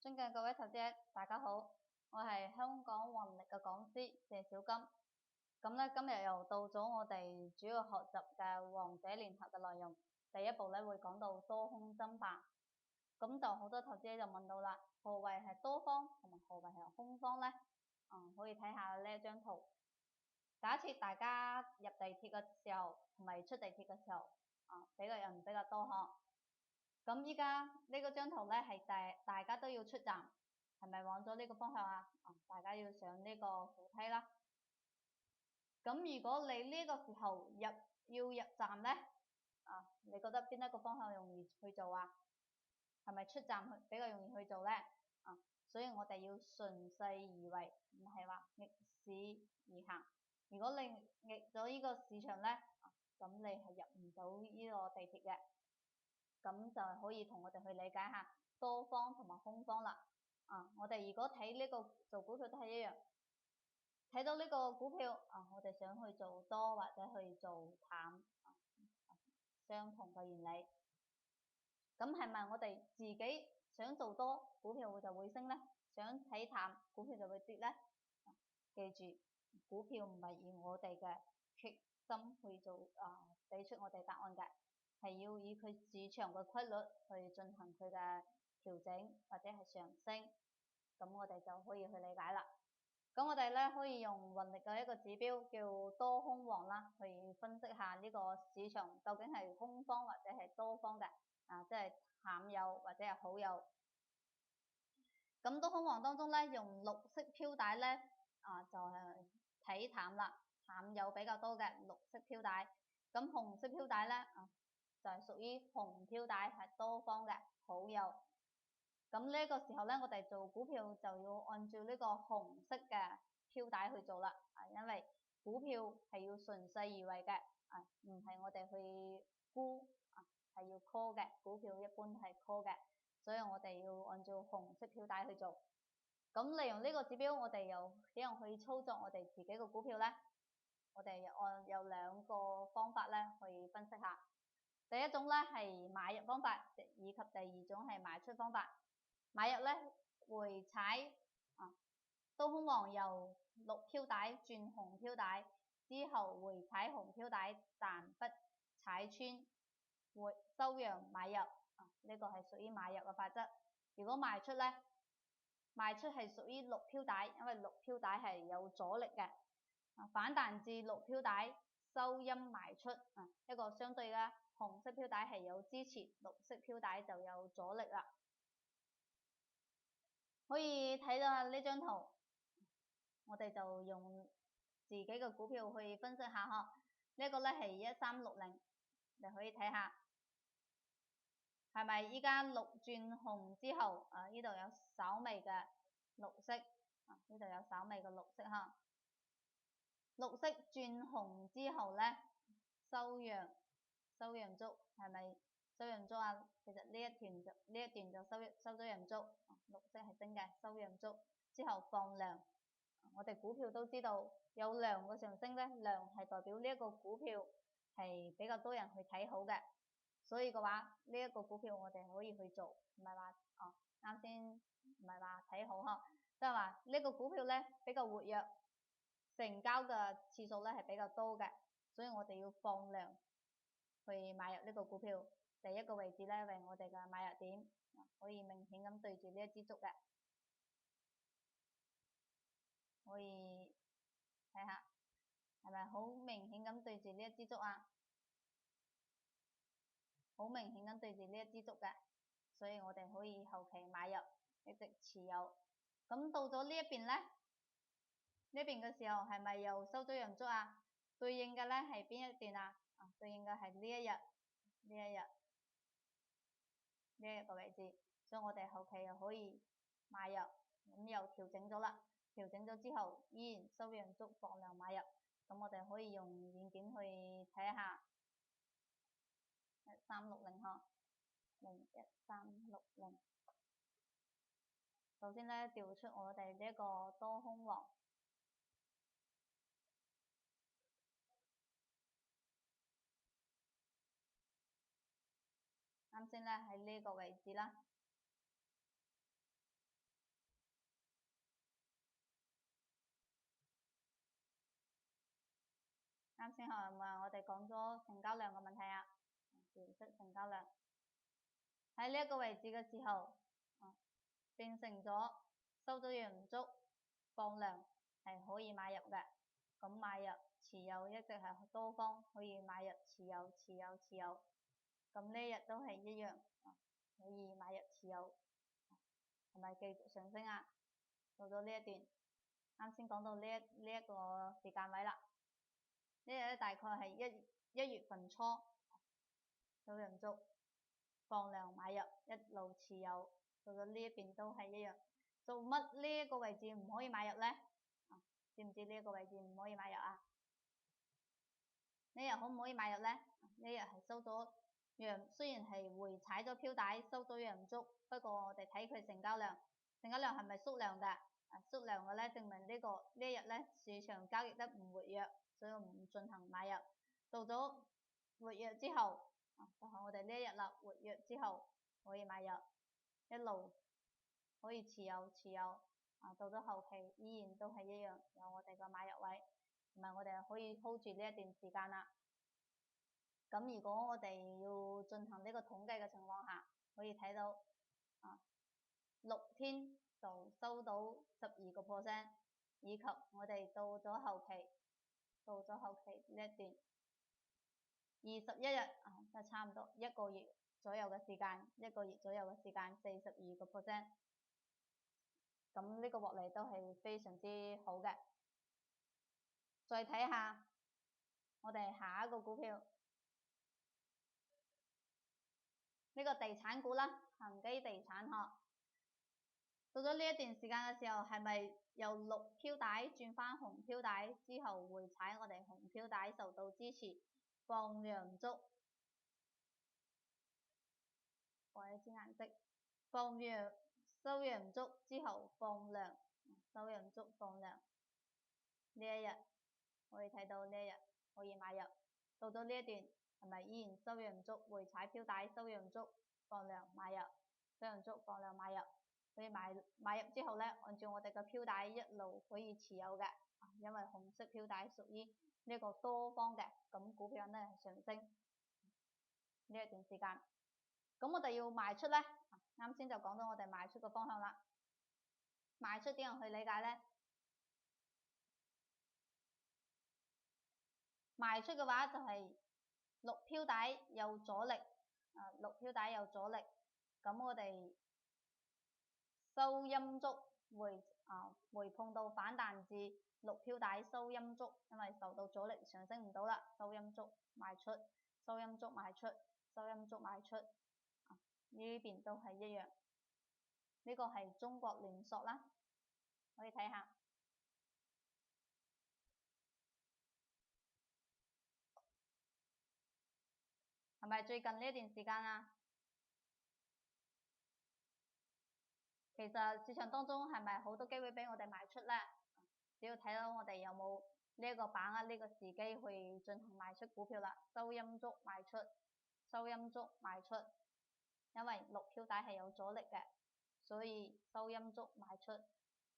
尊敬各位投資者，大家好，我係香港宏力嘅講師謝小金。咁咧今日又到咗我哋主要學習嘅王者聯合嘅內容。第一步咧會講到多空爭霸。咁就好多投資者就問到啦，何謂係多方同埋何謂係空方咧？可以睇下呢一張圖。假設大家入地鐵嘅時候同埋出地鐵嘅時候，比嘅人比較多嗬。咁依家呢個張圖咧係大家都要出站，係咪往咗呢個方向啊？大家要上呢個扶梯啦。咁如果你呢個時候要入站咧，你覺得邊一個方向容易去做啊？係咪出站比較容易去做咧？所以我哋要順勢而為，唔係話逆市而行。如果你逆咗呢個市場咧，咁你係入唔到呢個地鐵嘅。咁就可以同我哋去理解下多方同埋空方啦。我哋如果睇呢個做股票都係一樣，睇到呢個股票我哋想去做多或者去做淡，相同嘅原理。咁係咪我哋自己想做多，股票就會升呢？想睇淡，股票就會跌呢？記住，股票唔係以我哋嘅決心去做俾出我哋答案嘅。係要以佢市場嘅規律去進行佢嘅調整或者係上升，咁我哋就可以去理解啦。咁我哋咧可以用宏力嘅一個指標叫多空王啦，去分析下呢個市場究竟係空方或者係多方嘅，即係淡有或者係好有。咁多空王當中咧，用綠色飄帶咧，就係睇淡啦，淡有比較多嘅綠色飄帶。咁紅色飄帶咧，就係屬於紅飄帶，係多方嘅好友。咁呢個時候咧，我哋做股票就要按照呢個紅色嘅飄帶去做啦。因為股票係要順勢而為嘅，唔係我哋去沽，係要 call 嘅。股票一般係 call 嘅，所以我哋要按照紅色飄帶去做。咁利用呢個指標，我哋又點樣去操作我哋自己嘅股票咧？我哋有兩個方法咧去分析下。第一種咧係買入方法，以及第二種係賣出方法。買入咧會踩多空王由綠飄帶轉紅飄帶之後回踩紅飄帶，但不踩穿，會收陽買入。呢個係屬於買入嘅法則。如果賣出咧，賣出係屬於綠飄帶，因為綠飄帶係有阻力嘅。反彈至綠飄帶收陰賣出，一個相對嘅紅色飄帶係有支持，綠色飄帶就有阻力啦。可以睇到呢張圖，我哋就用自己嘅股票去分析下嗬。呢個咧係1360，你可以睇下係咪依家綠轉紅之後，呢度有稍微嘅綠色，呢度有稍微嘅綠色哈。綠色轉紅之後咧，收陽燭，係咪收陽燭啊？其實呢一段就收咗陽燭，綠色係升嘅，收陽燭之後放量。我哋股票都知道有量嘅上升咧，量係代表呢一個股票係比較多人去睇好嘅，所以嘅話呢一個股票我哋可以去做，唔係話啱先唔係話睇好呵，即係話呢個股票咧比較活躍。成交嘅次數咧係比較多嘅，所以我哋要放量去買入呢個股票。第一個位置咧為我哋嘅買入點，可以明顯咁對住呢一支燭嘅，可以睇下係咪好明顯咁對住呢一支燭啊？好明顯咁對住呢一支燭嘅，所以我哋可以後期買入，一直持有。咁到咗呢一邊咧？呢邊嘅時候係咪又收咗陽燭啊？對應嘅咧係邊一段啊？對應嘅係呢一日嘅位置，所以我哋後期又可以買入，咁又調整咗啦。調整咗之後依然收陽燭放量買入，咁我哋可以用軟件去睇下1360嗬，01360。首先咧調出我哋呢一個多空王。啱先咧喺呢個位置啦，啱先係咪我哋講咗成交量嘅問題啊？調出成交量喺呢一個位置嘅時候，變成咗收咗陽唔足，放量係可以買入嘅。咁買入持有一直係多方可以買入持有。咁呢日都係一樣，可以買入持有，係咪繼續上升啊？到咗呢一段，啱先講到呢一個時間位啦。呢日咧大概係一月份初，收陽唔足，放量買入，一路持有。到咗呢一邊都係一樣。做乜呢一個位置唔可以買入呢？知唔知呢一個位置唔可以買入啊？呢日可唔可以買入呢？呢日係收咗陽，雖然係回踩咗飄帶，收咗陽唔足，不過我哋睇佢成交量，成交量係咪縮量嘅？縮量嘅咧，證明呢一日咧市場交易得唔活躍，所以唔進行買入。到咗活躍之後，就係我哋呢一日啦，活躍之後可以買入，一路可以持有。到咗後期依然都係一樣，有我哋個買入位。同埋我哋可以 hold 住呢一段時間啦。咁如果我哋要進行呢個統計嘅情況下，可以睇到6天就收到12%，以及我哋到咗後期呢一段21日就差唔多一個月左右嘅時間42%。咁呢個獲利都係非常之好嘅。再睇下我哋下一個股票，呢個地產股啦，恒基地產到咗呢一段時間嘅時候，係咪由綠飄帶轉翻紅飄帶之後回踩？我哋紅飄帶受到支持，放陽足，改一支顏色，收陽足之後放量，收陽足放量。呢一日可以睇到呢一日可以買入。到咗呢一段係咪依然收陽足，回踩飄帶，收陽足放量買入，收陽足放量買入。所以買入之後呢，按照我哋嘅飄帶一路可以持有嘅，因為紅色飄帶屬於呢個多方嘅，咁股票呢上升呢一段時間。咁我哋要賣出呢，啱先就講到我哋賣出嘅方向啦。賣出點樣去理解呢？賣出嘅話就係綠飄帶有阻力，綠飄帶有阻力，咁我哋收陰足回碰到反彈至綠飄帶收陰足，因為受到阻力上升唔到啦，收陰足賣出，收陰足賣出，收陰足賣出，呢邊都係一樣。呢個係中國聯塑啦，可以睇下，係咪最近呢一段時間啊？其實市場當中係咪好多機會俾我哋賣出呢？只要睇到我哋有冇呢一個把握呢個時機去進行賣出股票啦，收陰足賣出，收陰足賣出，因為綠飄帶係有阻力嘅，所以收陰足賣出，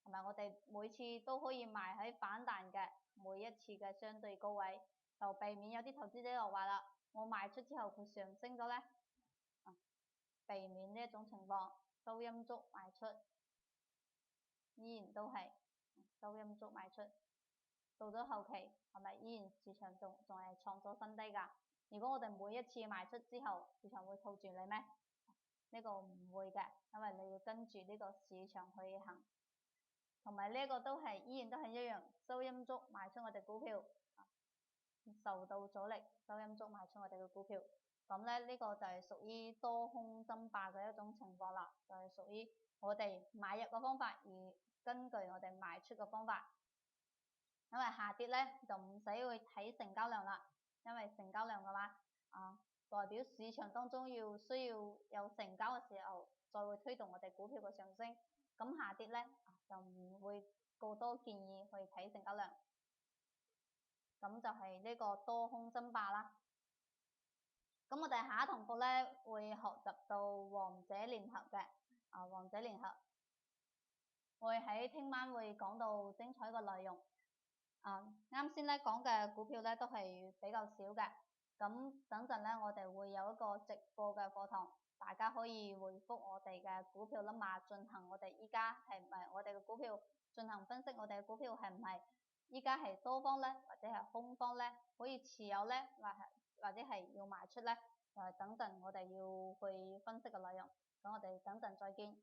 同埋我哋每次都可以賣喺反彈嘅每一次嘅相對高位，就避免有啲投資者就話啦，我賣出之後佢上升咗呢，避免呢一種情況，收陰足賣出，依然都係收陰足賣出。到咗後期係咪依然市場仲係創咗新低㗎？如果我哋每一次賣出之後，市場會套住你咩？呢個唔會嘅，因為你要跟住呢個市場去行。同埋呢個都係依然都係一樣，收陰足賣出我哋股票，受到阻力，收陰足賣出我哋嘅股票。咁咧呢個就係屬於多空爭霸嘅一種情況啦，就係屬於我哋買入嘅方法，而根據我哋賣出嘅方法。因為下跌咧就唔使去睇成交量啦，因為成交量嘅話，代表市場當中需要有成交嘅時候，再會推動我哋股票嘅上升。咁下跌咧就唔會過多建議去睇成交量。咁就係呢個多空爭霸啦。咁我哋下一堂課咧會學習到王者聯合嘅，王者聯合會喺聽晚會講到精彩嘅內容。啱先咧講嘅股票咧都係比較少嘅，咁等陣咧我哋會有一個直播嘅課堂，大家可以回覆我哋嘅股票啦嘛，進行我哋依家係唔係我哋嘅股票進行分析，我哋嘅股票係唔係依家係多方咧，或者係空方咧，可以持有咧，或者係要賣出咧，等陣我哋要去分析嘅內容，咁我哋等陣再見。